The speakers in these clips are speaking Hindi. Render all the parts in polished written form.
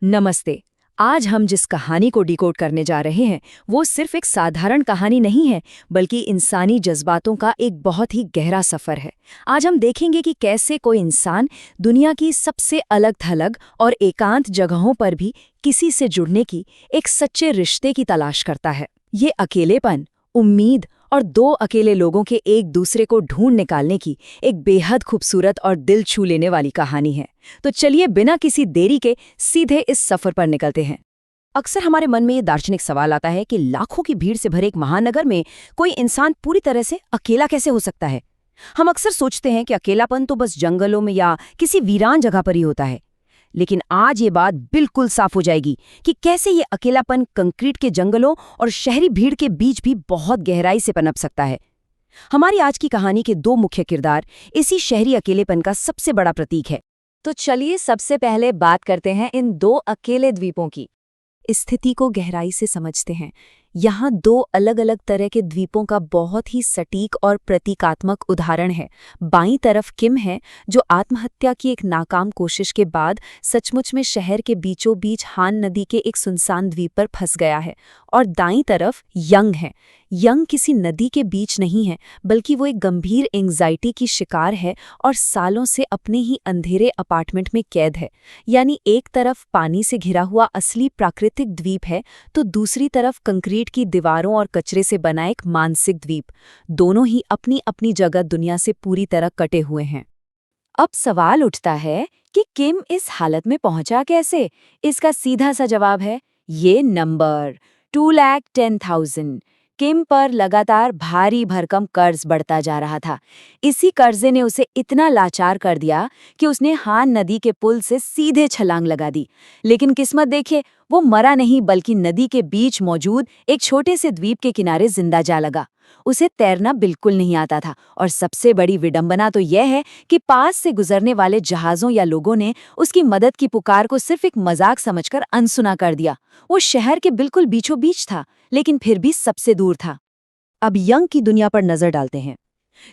नमस्ते। आज हम जिस कहानी को डिकोड करने जा रहे हैं वो सिर्फ एक साधारण कहानी नहीं है, बल्कि इंसानी जज्बातों का एक बहुत ही गहरा सफर है। आज हम देखेंगे कि कैसे कोई इंसान दुनिया की सबसे अलग-थलग और एकांत जगहों पर भी किसी से जुड़ने की, एक सच्चे रिश्ते की तलाश करता है। ये अकेलेपन, उम्मीद और दो अकेले लोगों के एक दूसरे को ढूंढ निकालने की एक बेहद खूबसूरत और दिल छू लेने वाली कहानी है। तो चलिए बिना किसी देरी के सीधे इस सफर पर निकलते हैं। अक्सर हमारे मन में ये दार्शनिक सवाल आता है कि लाखों की भीड़ से भरे एक महानगर में कोई इंसान पूरी तरह से अकेला कैसे हो सकता है। हम अक्सर सोचते हैं कि अकेलापन तो बस जंगलों में या किसी वीरान जगह पर ही होता है, लेकिन आज ये बात बिल्कुल साफ हो जाएगी कि कैसे ये अकेलापन कंक्रीट के जंगलों और शहरी भीड़ के बीच भी बहुत गहराई से पनप सकता है। हमारी आज की कहानी के दो मुख्य किरदार इसी शहरी अकेलेपन का सबसे बड़ा प्रतीक है। तो चलिए सबसे पहले बात करते हैं इन दो अकेले द्वीपों की। स्थिति को गहराई से समझते हैं। यहाँ दो अलग अलग तरह के द्वीपों का बहुत ही सटीक और प्रतीकात्मक उदाहरण है। बाईं तरफ किम है, जो आत्महत्या की एक नाकाम कोशिश के बाद सचमुच में शहर के बीचों बीच हान नदी के एक सुनसान द्वीप पर फंस गया है, और दाईं तरफ यंग है। यंग किसी नदी के बीच नहीं है, बल्कि वो एक गंभीर एंग्जाइटी की शिकार है और सालों से अपने ही अंधेरे अपार्टमेंट में कैद है। यानी एक तरफ पानी से घिरा हुआ असली प्राकृतिक द्वीप है, तो दूसरी तरफ कंक्रीट की दीवारों और कचरे से बना एक मानसिक द्वीप। दोनों ही अपनी अपनी जगह दुनिया से पूरी तरह कटे हुए हैं। अब सवाल उठता है कि किम इस हालत में पहुंचा कैसे? इसका सीधा सा जवाब है ये नंबर 2,10,000। किम पर लगातार भारी भरकम कर्ज बढ़ता जा रहा था। इसी कर्जे ने उसे इतना लाचार कर दिया कि उसने हान नदी के पुल से सीधे छलांग लगा दी। लेकिन किस्मत देखिए, वो मरा नहीं, बल्कि नदी के बीच मौजूद एक छोटे से द्वीप के किनारे जिंदा जा लगा। उसे तैरना बिल्कुल नहीं आता था, और सबसे बड़ी विडंबना तो यह है कि पास से गुजरने वाले जहाज़ों या लोगों ने उसकी मदद की पुकार को सिर्फ एक मजाक समझकर अनसुना कर दिया। वो शहर के बिल्कुल बीचों बीच था, लेकिन फिर भी सबसे दूर था। अब यंग की दुनिया पर नजर डालते हैं।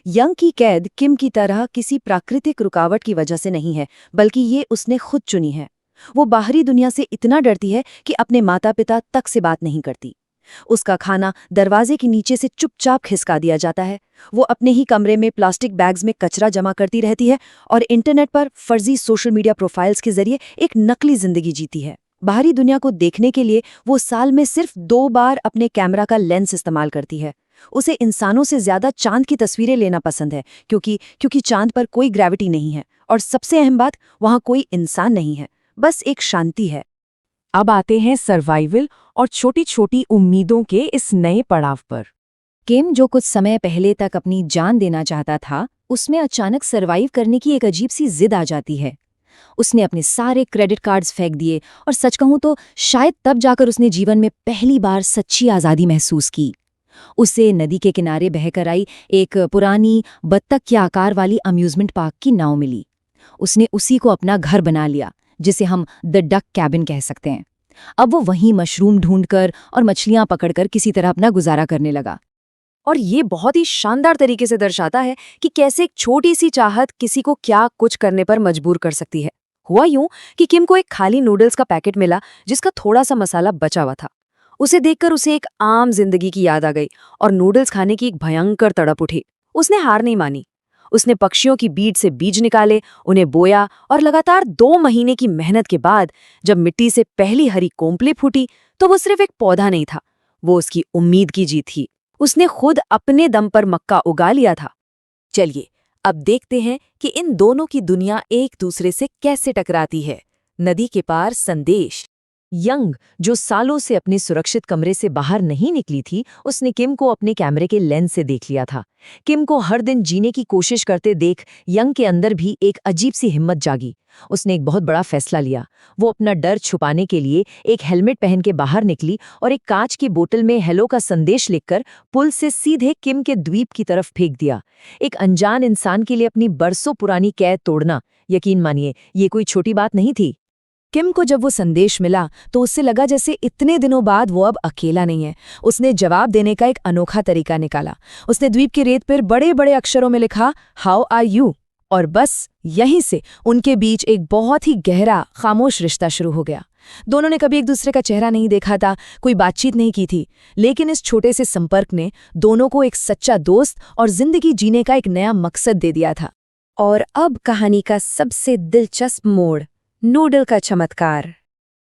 यंग की कैद किम की तरह किसी प्राकृतिक रुकावट की वजह से नहीं है, बल्कि ये उसने खुद चुनी है। वो बाहरी दुनिया से इतना डरती है कि अपने माता पिता तक से बात नहीं करती। उसका खाना दरवाजे के नीचे से चुपचाप खिसका दिया जाता है। वो अपने ही कमरे में प्लास्टिक बैग्स में कचरा जमा करती रहती है और इंटरनेट पर फर्जी सोशल मीडिया प्रोफाइल्स के जरिए एक नकली जिंदगी जीती है। बाहरी दुनिया को देखने के लिए वो साल में सिर्फ 2 बार अपने कैमरा का लेंस इस्तेमाल करती है। उसे इंसानों से ज्यादा चांद की तस्वीरें लेना पसंद है, क्योंकि चांद पर कोई ग्रेविटी नहीं है, और सबसे अहम बात, वहां कोई इंसान नहीं है, बस एक शांति है। अब आते हैं सर्वाइवल और छोटी छोटी उम्मीदों के इस नए पड़ाव पर। किम, जो कुछ समय पहले तक अपनी जान देना चाहता था, उसमें अचानक सर्वाइव करने की एक अजीब सी जिद आ जाती है। उसने अपने सारे क्रेडिट कार्ड्स फेंक दिए, और सच कहूं तो शायद तब जाकर उसने जीवन में पहली बार सच्ची आज़ादी महसूस की। उसे नदी के किनारे बहकर आई एक पुरानी बत्तख के आकार वाली अम्यूजमेंट पार्क की नाव मिली। उसने उसी को अपना घर बना लिया, जिसे हम द डक कैबिन कह सकते हैं। अब वो वहीं मशरूम ढूंढकर और मछलियां पकड़कर किसी तरह अपना गुजारा करने लगा। और ये बहुत ही शानदार तरीके से दर्शाता है कि कैसे एक छोटी सी चाहत किसी को क्या कुछ करने पर मजबूर कर सकती है। हुआ यूं कि किम को एक खाली नूडल्स का पैकेट मिला, जिसका थोड़ा सा मसाला बचा हुआ था। उसे देखकर उसे एक आम जिंदगी की याद आ गई और नूडल्स खाने की एक भयंकर तड़प उठी। उसने हार नहीं मानी। उसने पक्षियों की बीज से बीज निकाले, उन्हें बोया, और लगातार 2 महीने की मेहनत के बाद जब मिट्टी से पहली हरी कोंपली फूटी, तो वो सिर्फ एक पौधा नहीं था, वो उसकी उम्मीद की जीत थी। उसने खुद अपने दम पर मक्का उगा लिया था। चलिए अब देखते हैं कि इन दोनों की दुनिया एक दूसरे से कैसे टकराती है। नदी के पार संदेश। यंग, जो सालों से अपने सुरक्षित कमरे से बाहर नहीं निकली थी, उसने किम को अपने कैमरे के लेंस से देख लिया था। किम को हर दिन जीने की कोशिश करते देख यंग के अंदर भी एक अजीब सी हिम्मत जागी। उसने एक बहुत बड़ा फैसला लिया। वो अपना डर छुपाने के लिए एक हेलमेट पहन के बाहर निकली और एक कांच की बोतल में हेलो का संदेश लिखकर पुल से सीधे किम के द्वीप की तरफ फेंक दिया। एक अनजान इंसान के लिए अपनी बरसों पुरानी कैद तोड़ना, यकीन मानिए, ये कोई छोटी बात नहीं थी। किम को जब वो संदेश मिला तो उससे लगा जैसे इतने दिनों बाद वो अब अकेला नहीं है। उसने जवाब देने का एक अनोखा तरीका निकाला। उसने द्वीप की रेत पर बड़े बड़े अक्षरों में लिखा, हाउ आर यू, और बस यहीं से उनके बीच एक बहुत ही गहरा खामोश रिश्ता शुरू हो गया। दोनों ने कभी एक दूसरे का चेहरा नहीं देखा था, कोई बातचीत नहीं की थी, लेकिन इस छोटे से संपर्क ने दोनों को एक सच्चा दोस्त और जिंदगी जीने का एक नया मकसद दे दिया था। और अब कहानी का सबसे दिलचस्प मोड़, नूडल का चमत्कार।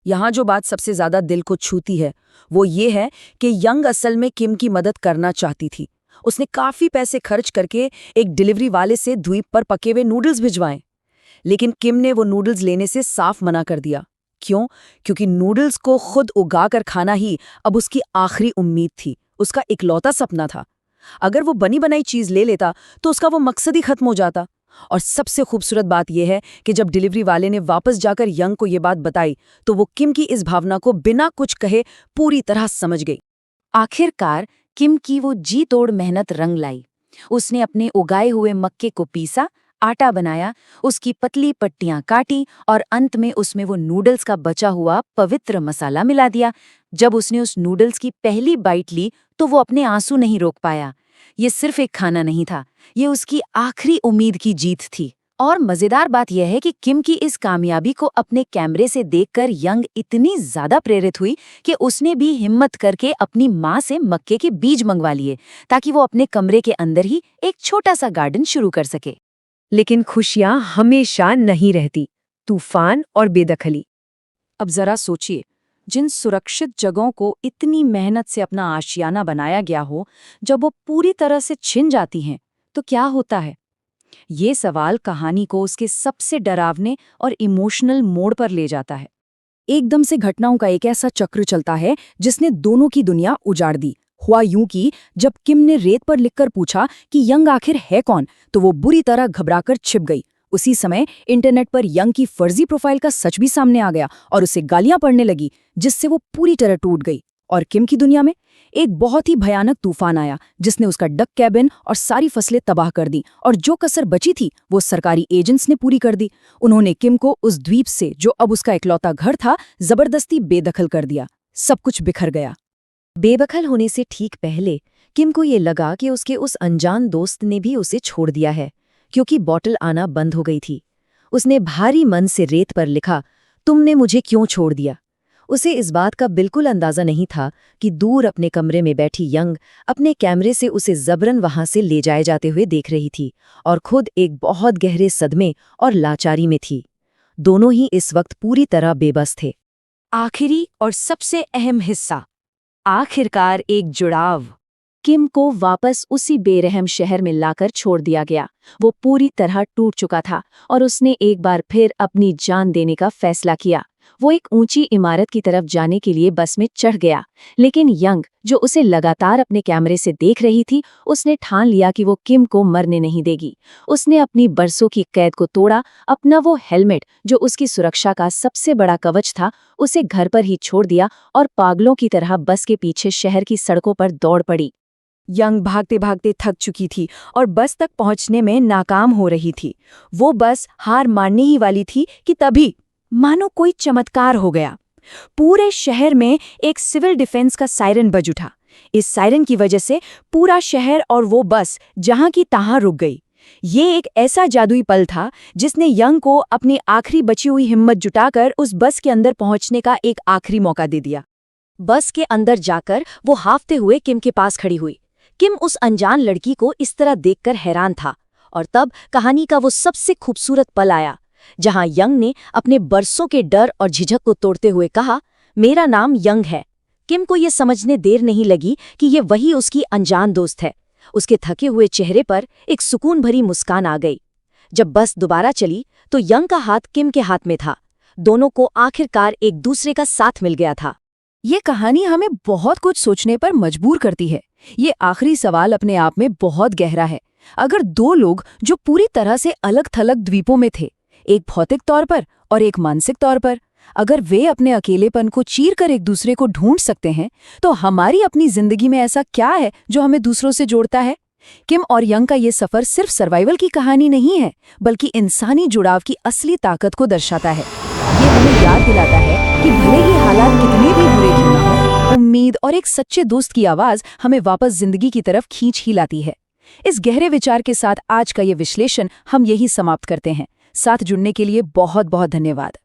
यहाँ जो बात सबसे ज्यादा दिल को छूती है वो ये है कि यंग असल में किम की मदद करना चाहती थी। उसने काफी पैसे खर्च करके एक डिलीवरी वाले से द्वीप पर पके हुए नूडल्स भिजवाए, लेकिन किम ने वो नूडल्स लेने से साफ मना कर दिया। क्यों? क्योंकि नूडल्स को खुद उगाकर खाना ही अब उसकी आखिरी उम्मीद थी, उसका इकलौता सपना था। अगर वो बनी बनाई चीज ले लेता तो उसका वो मकसद ही खत्म हो जाता। और सबसे खूबसूरत बात यह है कि जब डिलीवरी वाले ने वापस जाकर यंग को ये बात बताई तो वो किम की इस भावना को बिना कुछ कहे पूरी तरह समझ गई। आखिरकार किम की वो जी तोड़ मेहनत रंग लाई। उसने अपने उगाए हुए मक्के को पीसा, आटा बनाया, उसकी पतली पट्टियां काटी और अंत में उसमें वो नूडल्स का बचा हुआ पवित्र मसाला मिला दिया। जब उसने उस नूडल्स की पहली बाइट ली तो वो अपने आंसू नहीं रोक पाया। ये सिर्फ एक खाना नहीं था, ये उसकी आखिरी उम्मीद की जीत थी। और मजेदार बात यह है कि किम की इस कामयाबी को अपने कैमरे से देखकर यंग इतनी ज्यादा प्रेरित हुई कि उसने भी हिम्मत करके अपनी माँ से मक्के के बीज मंगवा लिए ताकि वो अपने कमरे के अंदर ही एक छोटा सा गार्डन शुरू कर सके। लेकिन खुशियां हमेशा नहीं रहती, तूफान और बेदखली। अब जरा सोचिए, जिन सुरक्षित जगहों को इतनी मेहनत से अपना आशियाना बनाया गया हो, जब वो पूरी तरह से छिन जाती हैं तो क्या होता है? ये सवाल कहानी को उसके सबसे डरावने और इमोशनल मोड़ पर ले जाता है। एकदम से घटनाओं का एक ऐसा चक्र चलता है जिसने दोनों की दुनिया उजाड़ दी। हुआ यूं कि जब किम ने रेत पर लिखकर पूछा कि यंग आखिर है कौन, तो वो बुरी तरह घबराकर छिप गई। उसी समय इंटरनेट पर यंग की फर्जी प्रोफाइल का सच भी सामने आ गया और उसे गालियां पड़ने लगी, जिससे वो पूरी तरह टूट गई। और किम की दुनिया में एक बहुत ही भयानक तूफान आया जिसने उसका डक कैबिन और सारी फसलें तबाह कर दी, और जो कसर बची थी वो सरकारी एजेंट्स ने पूरी कर दी। उन्होंने किम को उस द्वीप से, जो अब उसका इकलौता घर था, जबरदस्ती बेदखल कर दिया। सब कुछ बिखर गया। बेदखल होने से ठीक पहले किम को ये लगा कि उसके उस अनजान दोस्त ने भी उसे छोड़ दिया है, क्योंकि बॉटल आना बंद हो गई थी। उसने भारी मन से रेत पर लिखा, तुमने मुझे क्यों छोड़ दिया? उसे इस बात का बिल्कुल अंदाजा नहीं था कि दूर अपने कमरे में बैठी यंग अपने कैमरे से उसे जबरन वहां से ले जाए जाते हुए देख रही थी और खुद एक बहुत गहरे सदमे और लाचारी में थी। दोनों ही इस वक्त पूरी तरह बेबस थे। आखिरी और सबसे अहम हिस्सा, आखिरकार एक जुड़ाव। किम को वापस उसी बेरहम शहर में लाकर छोड़ दिया गया। वो पूरी तरह टूट चुका था और उसने एक बार फिर अपनी जान देने का फैसला किया। वो एक ऊंची इमारत की तरफ जाने के लिए बस में चढ़ गया, लेकिन यंग, जो उसे लगातार अपने कैमरे से देख रही थी, उसने ठान लिया कि वो किम को मरने नहीं देगी। उसने अपनी बरसों की कैद को तोड़ा, अपना वो हेलमेट जो उसकी सुरक्षा का सबसे बड़ा कवच था, उसे घर पर ही छोड़ दिया और पागलों की तरह बस के पीछे शहर की सड़कों पर दौड़ पड़ी। यंग भागते भागते थक चुकी थी और बस तक पहुंचने में नाकाम हो रही थी। वो बस हार मानने ही वाली थी कि तभी मानो कोई चमत्कार हो गया। पूरे शहर में एक सिविल डिफेंस का सायरन बज उठा। इस सायरन की वजह से पूरा शहर और वो बस जहां की तहां रुक गई। ये एक ऐसा जादुई पल था जिसने यंग को अपनी आखिरी बची हुई हिम्मत जुटाकर उस बस के अंदर पहुंचने का एक आखिरी मौका दे दिया। बस के अंदर जाकर वो हाफते हुए किम के पास खड़ी हुई। किम उस अनजान लड़की को इस तरह देखकर हैरान था। और तब कहानी का वो सबसे खूबसूरत पल आया, जहां यंग ने अपने बरसों के डर और झिझक को तोड़ते हुए कहा, मेरा नाम यंग है। किम को ये समझने देर नहीं लगी कि ये वही उसकी अनजान दोस्त है। उसके थके हुए चेहरे पर एक सुकून भरी मुस्कान आ गई। जब बस दोबारा चली तो यंग का हाथ किम के हाथ में था। दोनों को आखिरकार एक दूसरे का साथ मिल गया था। ये कहानी हमें बहुत कुछ सोचने पर मजबूर करती है। ये आखिरी सवाल अपने आप में बहुत गहरा है। अगर दो लोग जो पूरी तरह से अलग थलग द्वीपों में थे, एक भौतिक तौर पर और एक मानसिक तौर पर, अगर वे अपने अकेलेपन को चीर कर एक दूसरे को ढूंढ सकते हैं, तो हमारी अपनी जिंदगी में ऐसा क्या है जो हमें दूसरों से जोड़ता है? किम और यंग का ये सफर सिर्फ सर्वाइवल की कहानी नहीं है, बल्कि इंसानी जुड़ाव की असली ताकत को दर्शाता है। ये हमें याद दिलाता है कि भले ही हालात कितने भी बुरे क्यों न हो, उम्मीद और एक सच्चे दोस्त की आवाज हमें वापस जिंदगी की तरफ खींच ही लाती है। इस गहरे विचार के साथ आज का ये विश्लेषण हम यही समाप्त करते हैं। साथ जुड़ने के लिए बहुत बहुत धन्यवाद।